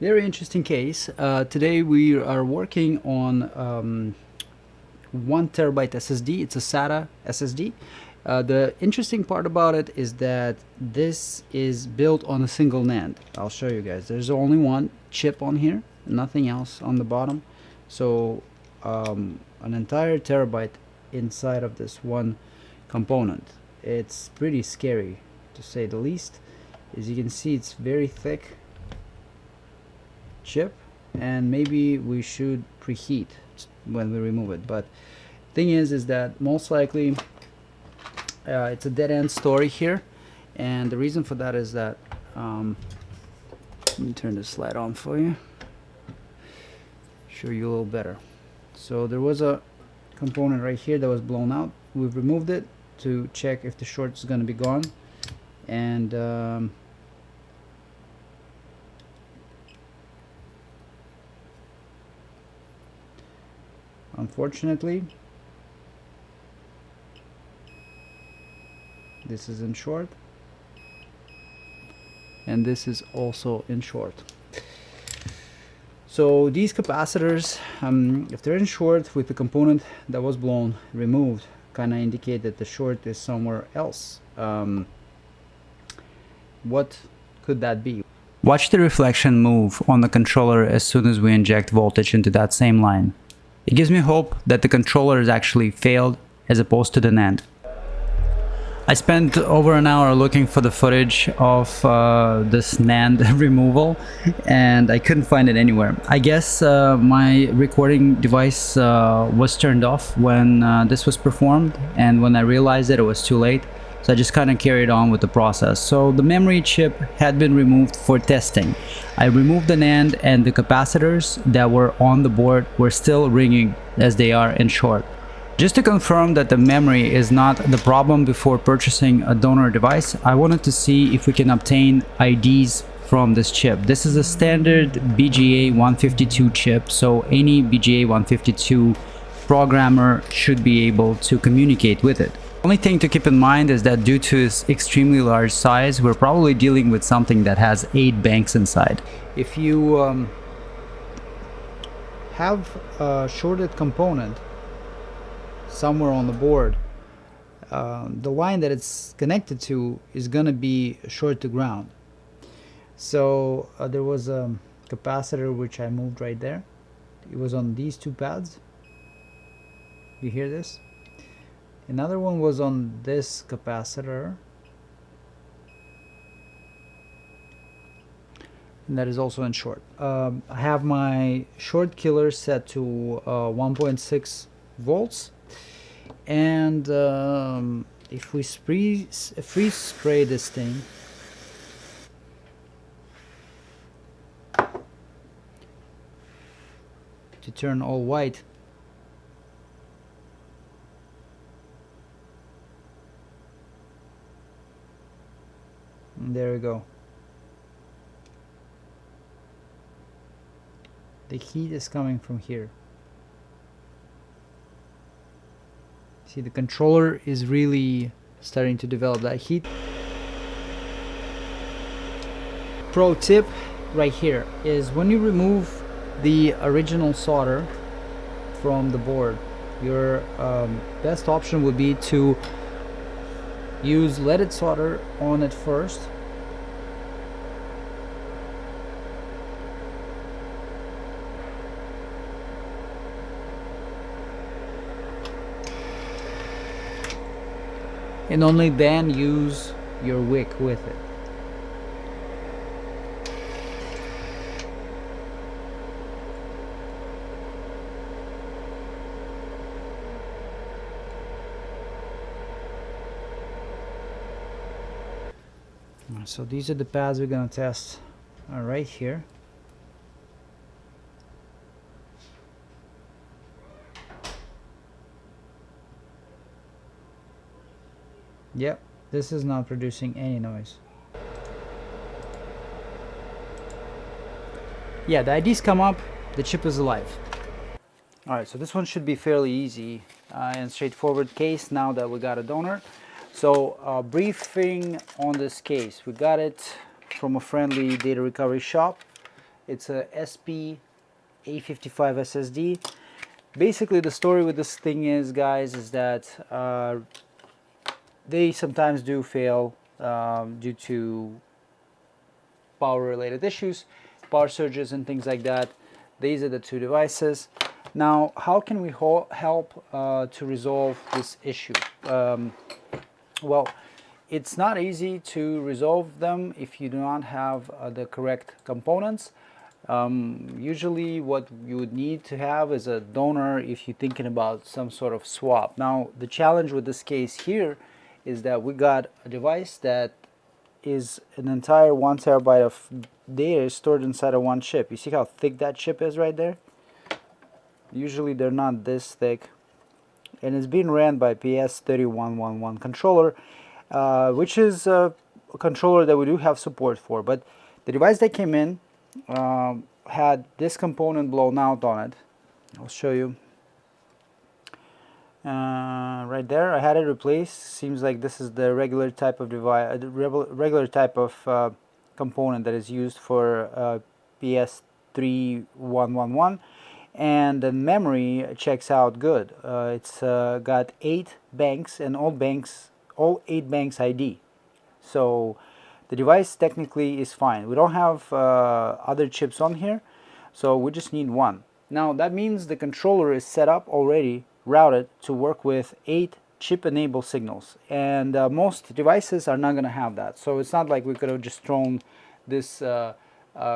Very interesting case. Today we are working on 1 TB SSD. It's a SATA SSD. The interesting part about it is that this is built on a single NAND. I'll show you guys. There's only one chip on here, nothing else on the bottom. So an entire terabyte inside of this one component. It's pretty scary, to say the least. As you can see, it's very thick chip, and maybe we should preheat when we remove it. But thing is that most likely it's a dead-end story here, and the reason for that is that let me turn this light on for you, show you a little better. So there was a component right here that was blown out. We've removed it to check if the short is going to be gone, and unfortunately this is in short, and this is also in short. So these capacitors, if they're in short with the component that was blown removed, kind of indicate that the short is somewhere else. What could that be? Watch the reflection move on the controller as soon as we inject voltage into that same line. It gives me hope that the controller has actually failed as opposed to the NAND. I spent over an hour looking for the footage of this NAND removal, and I couldn't find it anywhere. I guess my recording device was turned off when this was performed, and when I realized that it was too late, so I just kind of carried on with the process. So the memory chip had been removed for testing. I removed the NAND, and the capacitors that were on the board were still ringing as they are in short. Just to confirm that the memory is not the problem before purchasing a donor device, I wanted to see if we can obtain IDs from this chip. This is a standard BGA 152 chip, so any BGA 152 programmer should be able to communicate with it. Only thing to keep in mind is that due to its extremely large size, we're probably dealing with something that has 8 banks inside. If you have a shorted component somewhere on the board, the line that it's connected to is going to be short to ground. So there was a capacitor which I moved right there. It was on these two pads. You hear this? Another one was on this capacitor, and that is also in short. I have my short killer set to 1.6 volts, and if we freeze spray this thing, to turn all white, and there we go. The heat is coming from here. See, the controller is really starting to develop that heat. Pro tip right here is when you remove the original solder from the board, your best option would be to use leaded solder on it first. And only then use your wick with it. So these are the pads we're going to test right here. Yep, this is not producing any noise. Yeah, the IDs come up, the chip is alive. Alright, so this one should be fairly easy and straightforward case now that we got a donor. So briefing on this case. We got it from a friendly data recovery shop. It's a SP A55 SSD. Basically, the story with this thing is, guys, is that they sometimes do fail due to power-related issues, power surges and things like that. These are the two devices. Now, how can we help to resolve this issue? Well, it's not easy to resolve them if you do not have the correct components. Usually what you would need to have is a donor if you're thinking about some sort of swap. Now, the challenge with this case here is that we got a device that is an entire 1 terabyte of data stored inside of one chip. You see how thick that chip is right there? Usually they're not this thick, and it's being ran by PS3111 controller, which is a controller that we do have support for. But the device that came in had this component blown out on it. I'll show you. Right there, I had it replaced. Seems like this is the regular type of device, regular type of component that is used for PS3111, and the memory checks out good. It's got 8 banks, and all 8 banks ID. So the device technically is fine. We don't have other chips on here, so we just need one. Now that means the controller is set up already, routed to work with 8 chip enabled signals, and most devices are not going to have that. So it's not like we could have just thrown this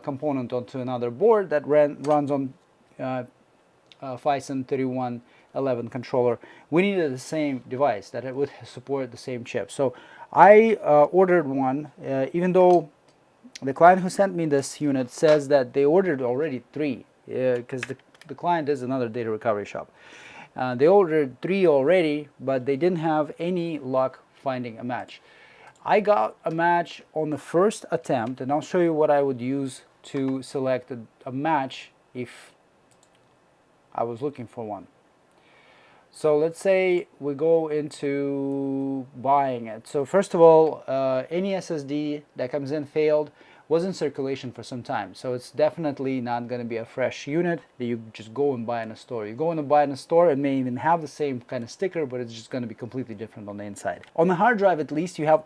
component onto another board that runs on Phison 3111 controller. We needed the same device that it would support the same chip. So I ordered one, even though the client who sent me this unit says that they ordered already 3, because the client is another data recovery shop. They ordered 3 already, but they didn't have any luck finding a match. I got a match on the first attempt, and I'll show you what I would use to select a match if I was looking for one. So let's say we go into buying it. So first of all, any SSD that comes in failed, was in circulation for some time. So it's definitely not going to be a fresh unit that you just go and buy in a store. You go and buy in a store, it may even have the same kind of sticker, but it's just going to be completely different on the inside. On the hard drive, at least, you have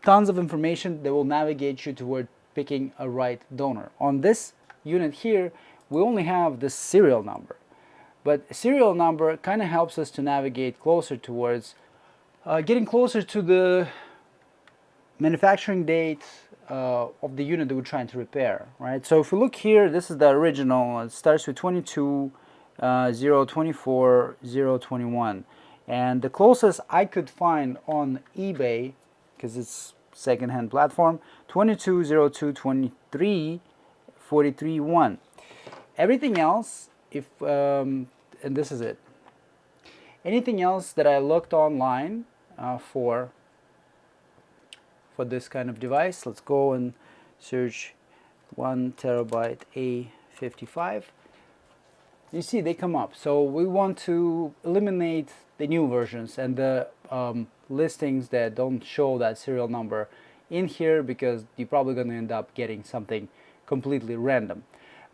tons of information that will navigate you toward picking a right donor. On this unit here, we only have the serial number. But serial number kind of helps us to navigate closer towards getting closer to the manufacturing date of the unit that we're trying to repair, right? So if we look here, this is the original. It starts with 22 024 021, and the closest I could find on eBay, because it's second-hand platform, 22 02 23 43 1. Everything else, if and this is it. Anything else that I looked online for this kind of device, let's go and search 1 terabyte A55. You see they come up. So we want to eliminate the new versions and the listings that don't show that serial number in here, because you're probably going to end up getting something completely random.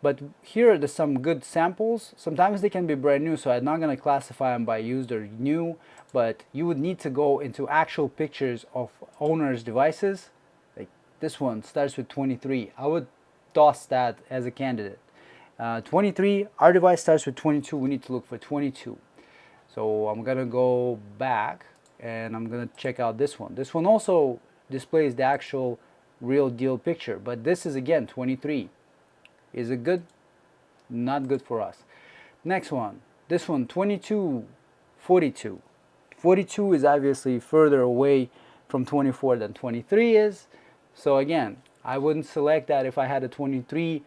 But here are some good samples. Sometimes they can be brand new, so I'm not going to classify them by used or new, but you would need to go into actual pictures of owners' devices. Like this one starts with 23. I would toss that as a candidate. 23, our device starts with 22. We need to look for 22. So I'm going to go back and I'm going to check out this one. This one also displays the actual real deal picture, but this is again 23. Is it good? Not good for us. Next one, this one, 22 42. 42 is obviously further away from 24 than 23 is. So again, I wouldn't select that if I had a 23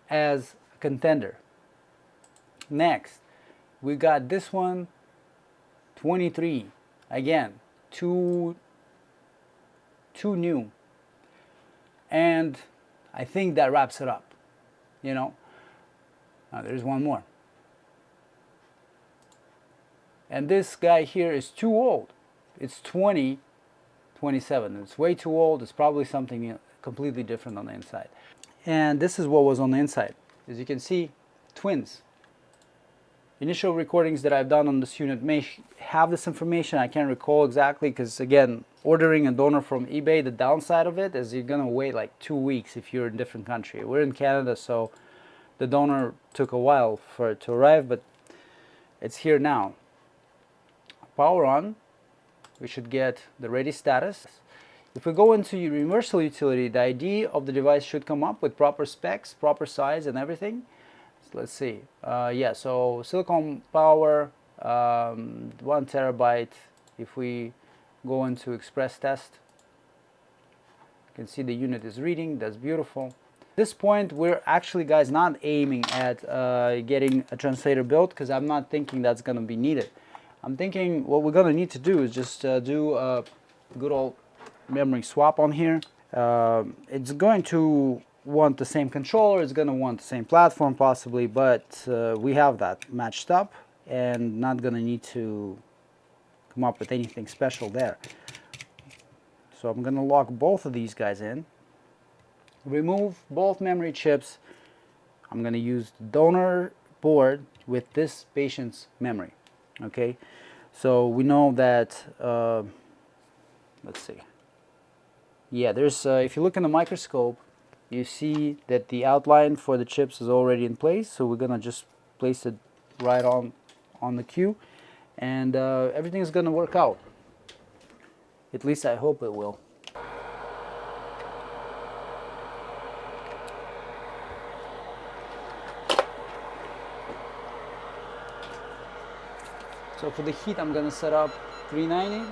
as a contender. Next, we got this one, 23. Again, too new. And I think that wraps it up. You know, there's one more. And this guy here is too old. It's 2027. It's way too old. It's probably something completely different on the inside. And this is what was on the inside. As you can see, twins. Initial recordings that I've done on this unit may have this information. I can't recall exactly because, again, ordering a donor from eBay, the downside of it is you're going to wait like 2 weeks if you're in a different country. We're in Canada, so the donor took a while for it to arrive, but it's here now. Power on. We should get the ready status. If we go into universal utility, the ID of the device should come up with proper specs, proper size and everything. So let's see. Yeah, so silicon power, 1 terabyte. If we go into express test, you can see the unit is reading. That's beautiful. At this point, we're actually, guys, not aiming at getting a translator built because I'm not thinking that's going to be needed. I'm thinking what we're going to need to do is just do a good old memory swap on here. It's going to want the same controller, it's going to want the same platform possibly, but we have that matched up and not going to need to come up with anything special there. So I'm going to lock both of these guys in, remove both memory chips. I'm going to use the donor board with this patient's memory. Okay, so we know that, let's see. Yeah, there's, if you look in the microscope, you see that the outline for the chips is already in place. So we're gonna just place it right on the queue, and everything is gonna work out. At least I hope it will. So for the heat, I'm gonna set up 390.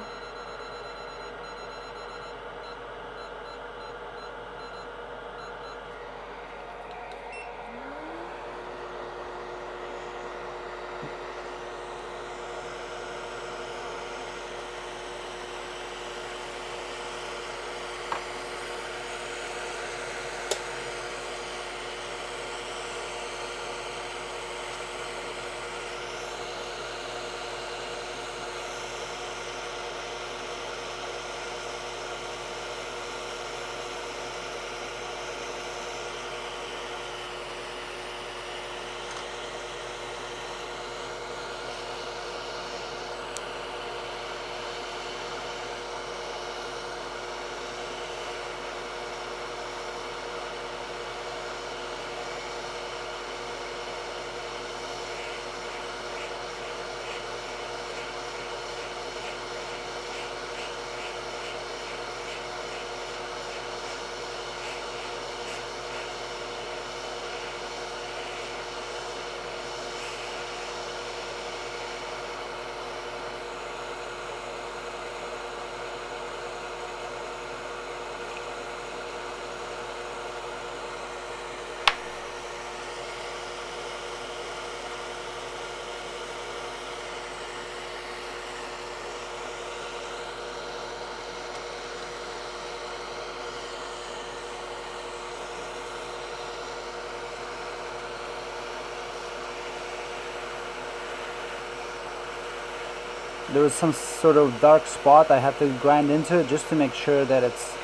There was some sort of dark spot I had to grind into it just to make sure that it's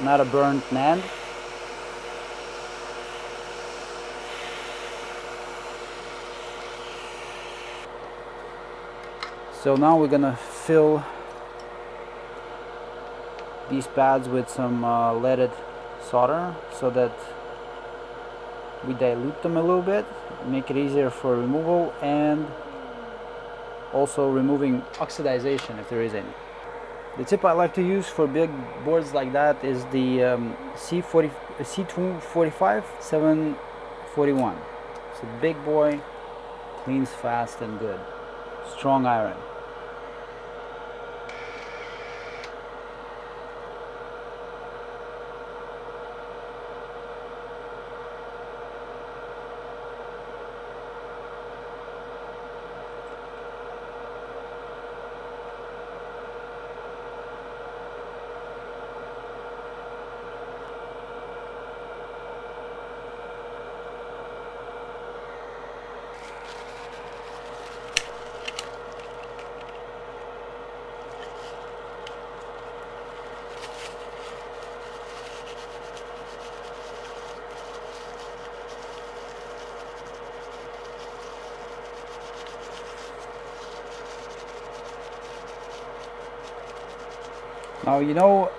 not a burnt NAND. So now we're gonna fill these pads with some leaded solder so that we dilute them a little bit, make it easier for removal, and also removing oxidization if there is any. The tip I like to use for big boards like that is the C245 741. It's a big boy, cleans fast and good. Strong iron. Now you know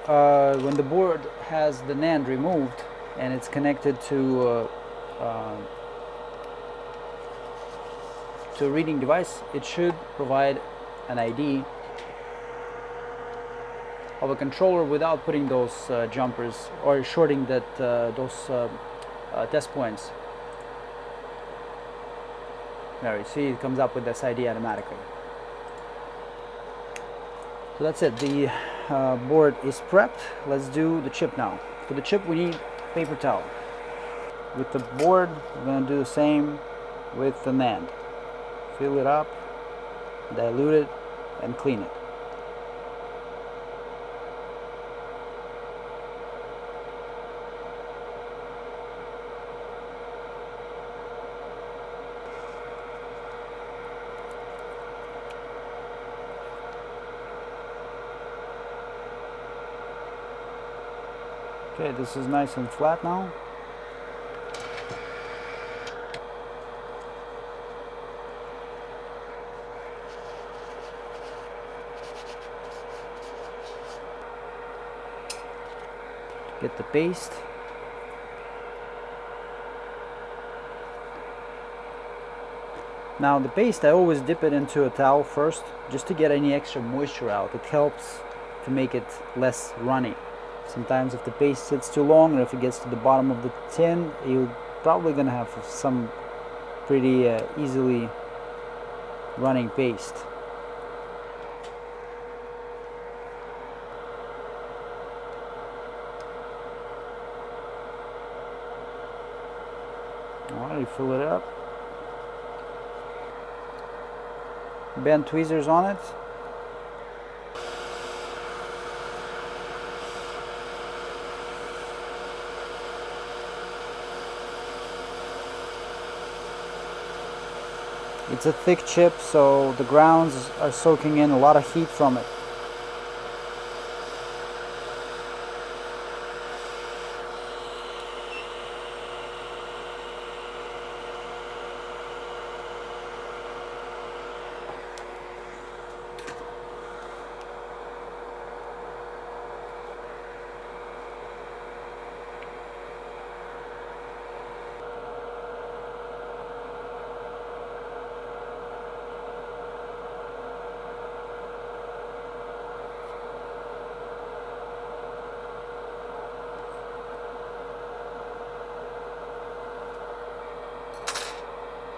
when the board has the NAND removed and it's connected to a reading device, it should provide an ID of a controller without putting those jumpers or shorting those test points. There you see it comes up with this ID automatically. So that's it, the board is prepped. Let's do the chip now. For the chip we need paper towel. With the board we're going to do the same with the NAND. Fill it up, dilute it, and clean it. Okay, this is nice and flat now. Get the paste. Now the paste, I always dip it into a towel first just to get any extra moisture out. It helps to make it less runny. Sometimes if the paste sits too long or if it gets to the bottom of the tin, you're probably going to have some pretty easily running paste. Alright, you fill it up. Bend tweezers on it. It's a thick chip, so the grounds are soaking in a lot of heat from it.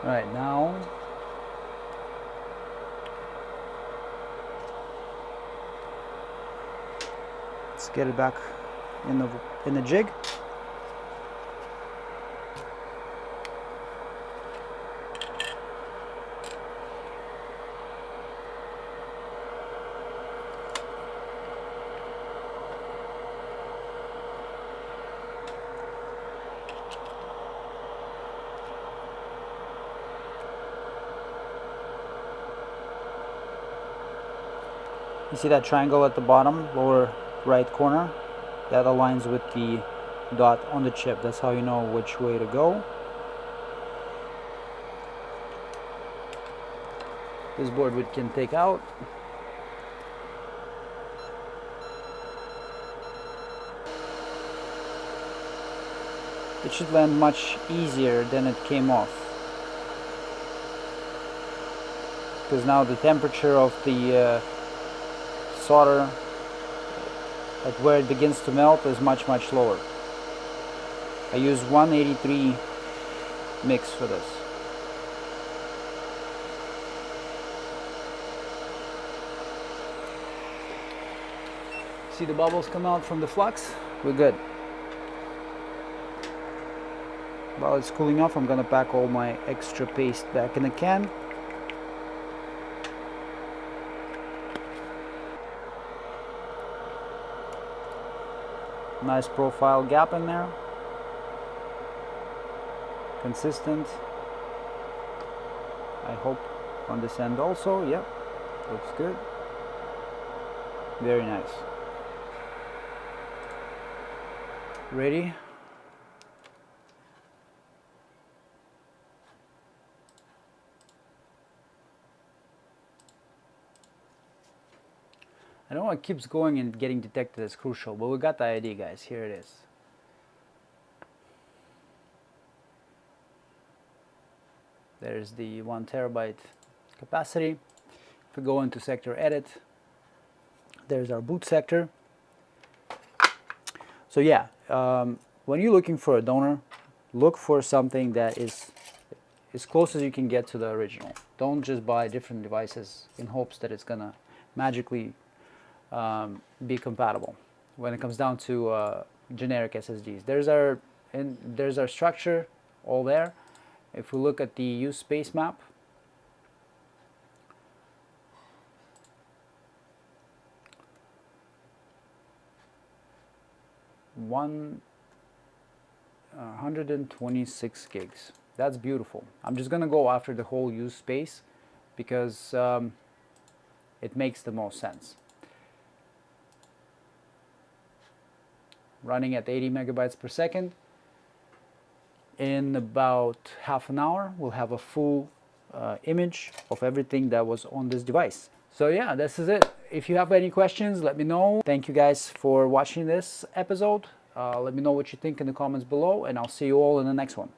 Right now, let's get it back in the jig. You see that triangle at the bottom, lower right corner? That aligns with the dot on the chip. That's how you know which way to go. This board we can take out. It should land much easier than it came off, because now the temperature of the solder at where it begins to melt is much lower. I use 183 mix for this. See the bubbles come out from the flux? We're good. While it's cooling off, I'm gonna pack all my extra paste back in the can. Nice profile gap in there. Consistent. I hope on this end also. Yep, looks good. Very nice. Ready? I know it keeps going and getting detected as crucial, but we got the ID, guys. Here it is. There's the 1 terabyte capacity. If we go into sector edit, there's our boot sector. So yeah, when you're looking for a donor, look for something that is as close as you can get to the original. Don't just buy different devices in hopes that it's gonna magically be compatible when it comes down to generic SSDs. There's our structure all there. If we look at the use space map, one 126 gigs. That's beautiful. I'm just gonna go after the whole use space because it makes the most sense. Running at 80 megabytes per second. In about half an hour, we'll have a full image of everything that was on this device. So yeah, this is it. If you have any questions, let me know. Thank you guys for watching this episode. Let me know what you think in the comments below, and I'll see you all in the next one.